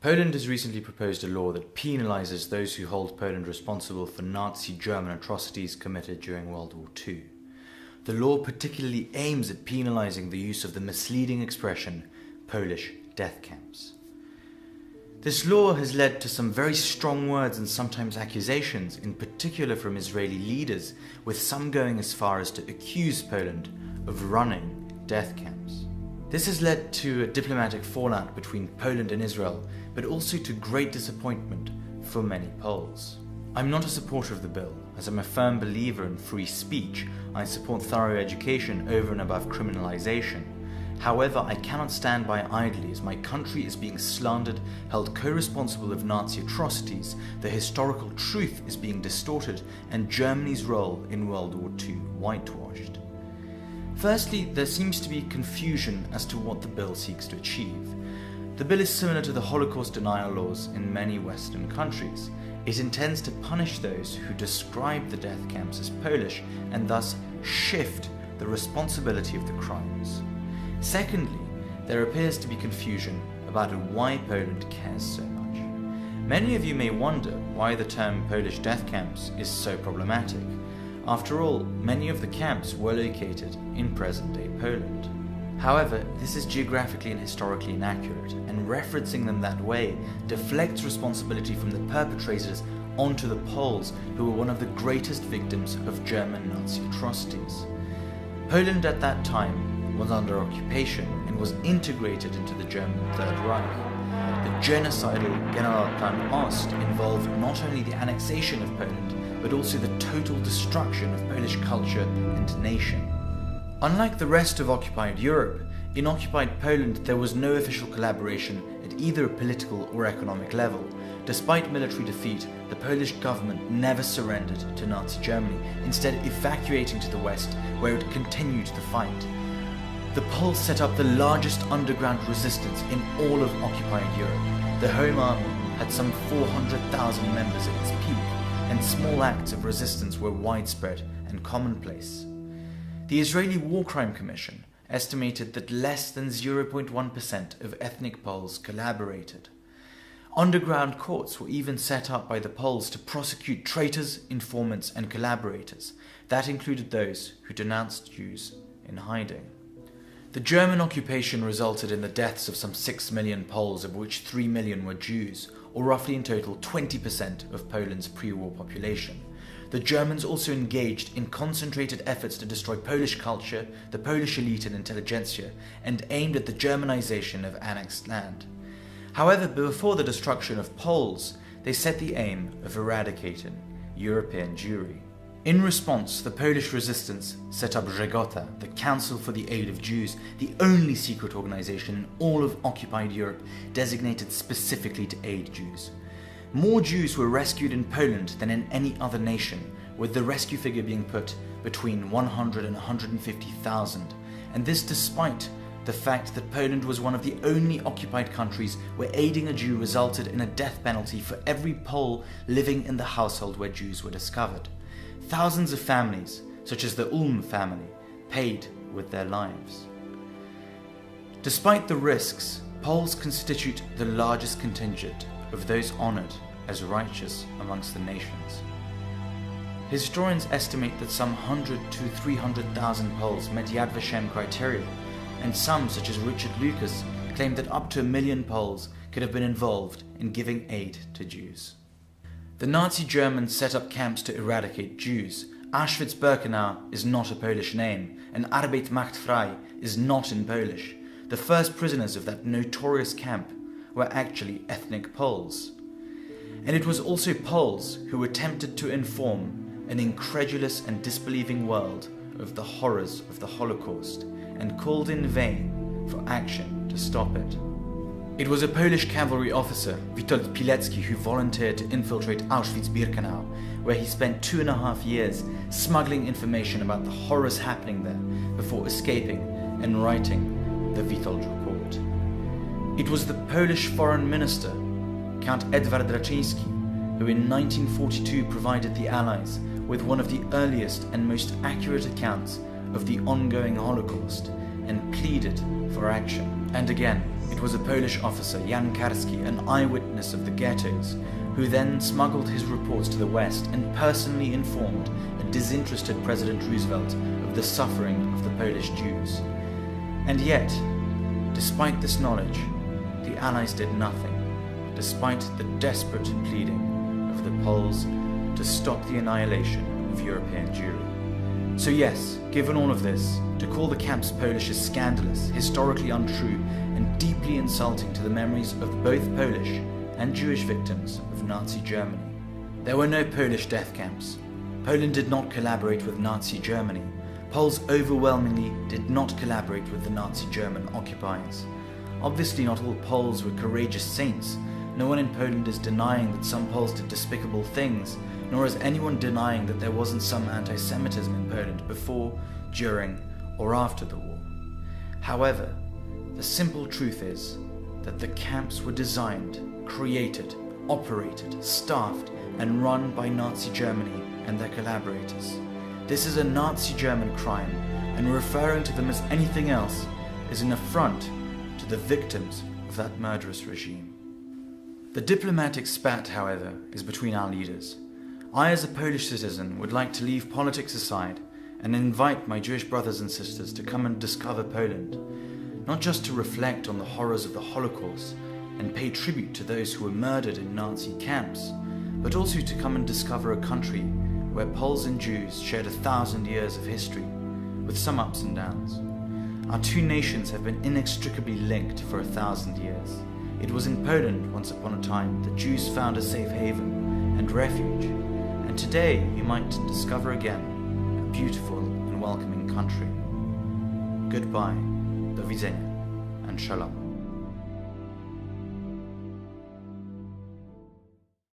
Poland has recently proposed a law that penalises those who hold Poland responsible for Nazi German atrocities committed during World War II. The law particularly aims at penalising the use of the misleading expression Polish death camps. This law has led to some very strong words and sometimes accusations, in particular from Israeli leaders, with some going as far as to accuse Poland of running death camps. This has led to a diplomatic fallout between Poland and Israel, but also to great disappointment for many Poles. I'm not a supporter of the bill, as I'm a firm believer in free speech. I support thorough education over and above criminalization. However, I cannot stand by idly as my country is being slandered, held co-responsible of Nazi atrocities, the historical truth is being distorted, and Germany's role in World War II whitewashed. Firstly, there seems to be confusion as to what the bill seeks to achieve. The bill is similar to the Holocaust denial laws in many Western countries. It intends to punish those who describe the death camps as Polish and thus shift the responsibility of the crimes. Secondly, there appears to be confusion about why Poland cares so much. Many of you may wonder why the term Polish death camps is so problematic. After all, many of the camps were located in present-day Poland. However, this is geographically and historically inaccurate, and referencing them that way deflects responsibility from the perpetrators onto the Poles, who were one of the greatest victims of German Nazi atrocities. Poland at that time was under occupation and was integrated into the German Third Reich. The genocidal Generalplan Ost involved not only the annexation of Poland, but also the total destruction of Polish culture and nation. Unlike the rest of occupied Europe, in occupied Poland there was no official collaboration at either a political or economic level. Despite military defeat, the Polish government never surrendered to Nazi Germany, instead evacuating to the west, where it continued the fight. The Poles set up the largest underground resistance in all of occupied Europe. The Home Army had some 400,000 members at its peak, and small acts of resistance were widespread and commonplace. The Israeli War Crime Commission estimated that less than 0.1% of ethnic Poles collaborated. Underground courts were even set up by the Poles to prosecute traitors, informants, and collaborators. That included those who denounced Jews in hiding. The German occupation resulted in the deaths of some 6 million Poles, of which 3 million were Jews, or roughly in total 20% of Poland's pre-war population. The Germans also engaged in concentrated efforts to destroy Polish culture, the Polish elite and intelligentsia, and aimed at the Germanization of annexed land. However, before the destruction of Poles, they set the aim of eradicating European Jewry. In response, the Polish resistance set up Żegota, the Council for the Aid of Jews, the only secret organization in all of occupied Europe designated specifically to aid Jews. More Jews were rescued in Poland than in any other nation, with the rescue figure being put between 100 and 150,000, and this despite the fact that Poland was one of the only occupied countries where aiding a Jew resulted in a death penalty for every Pole living in the household where Jews were discovered. Thousands of families, such as the Ulm family, paid with their lives. Despite the risks, Poles constitute the largest contingent of those honored as righteous amongst the nations. Historians estimate that some 100 to 300,000 Poles met Yad Vashem criteria, and some, such as Richard Lucas, claim that up to 1 million Poles could have been involved in giving aid to Jews. The Nazi Germans set up camps to eradicate Jews. Auschwitz-Birkenau is not a Polish name, and Arbeit macht frei is not in Polish. The first prisoners of that notorious camp were actually ethnic Poles. And it was also Poles who attempted to inform an incredulous and disbelieving world of the horrors of the Holocaust, and called in vain for action to stop it. It was a Polish cavalry officer, Witold Pilecki, who volunteered to infiltrate Auschwitz-Birkenau, where he spent 2.5 years smuggling information about the horrors happening there before escaping and writing the Witold Report. It was the Polish foreign minister, Count Edward Raczyński, who in 1942 provided the Allies with one of the earliest and most accurate accounts of the ongoing Holocaust and pleaded for action. And again, It was a Polish officer, Jan Karski, an eyewitness of the ghettos, who then smuggled his reports to the West and personally informed a disinterested President Roosevelt of the suffering of the Polish Jews. And yet, despite this knowledge, the Allies did nothing, despite the desperate pleading of the Poles to stop the annihilation of European Jewry. So yes, given all of this, to call the camps Polish is scandalous, historically untrue, and deeply insulting to the memories of both Polish and Jewish victims of Nazi Germany. There were no Polish death camps. Poland did not collaborate with Nazi Germany. Poles overwhelmingly did not collaborate with the Nazi German occupiers. Obviously not all Poles were courageous saints. No one in Poland is denying that some Poles did despicable things, nor is anyone denying that there wasn't some anti-Semitism in Poland before, during, or after the war. However, the simple truth is that the camps were designed, created, operated, staffed, and run by Nazi Germany and their collaborators. This is a Nazi German crime, and referring to them as anything else is an affront to the victims of that murderous regime. The diplomatic spat, however, is between our leaders. I, as a Polish citizen, would like to leave politics aside and invite my Jewish brothers and sisters to come and discover Poland, not just to reflect on the horrors of the Holocaust and pay tribute to those who were murdered in Nazi camps, but also to come and discover a country where Poles and Jews shared 1,000 years of history, with some ups and downs. Our two nations have been inextricably linked for 1,000 years. It was in Poland, once upon a time, that Jews found a safe haven and refuge, and today you might discover again a beautiful and welcoming country. Goodbye, do widzenia, and shalom.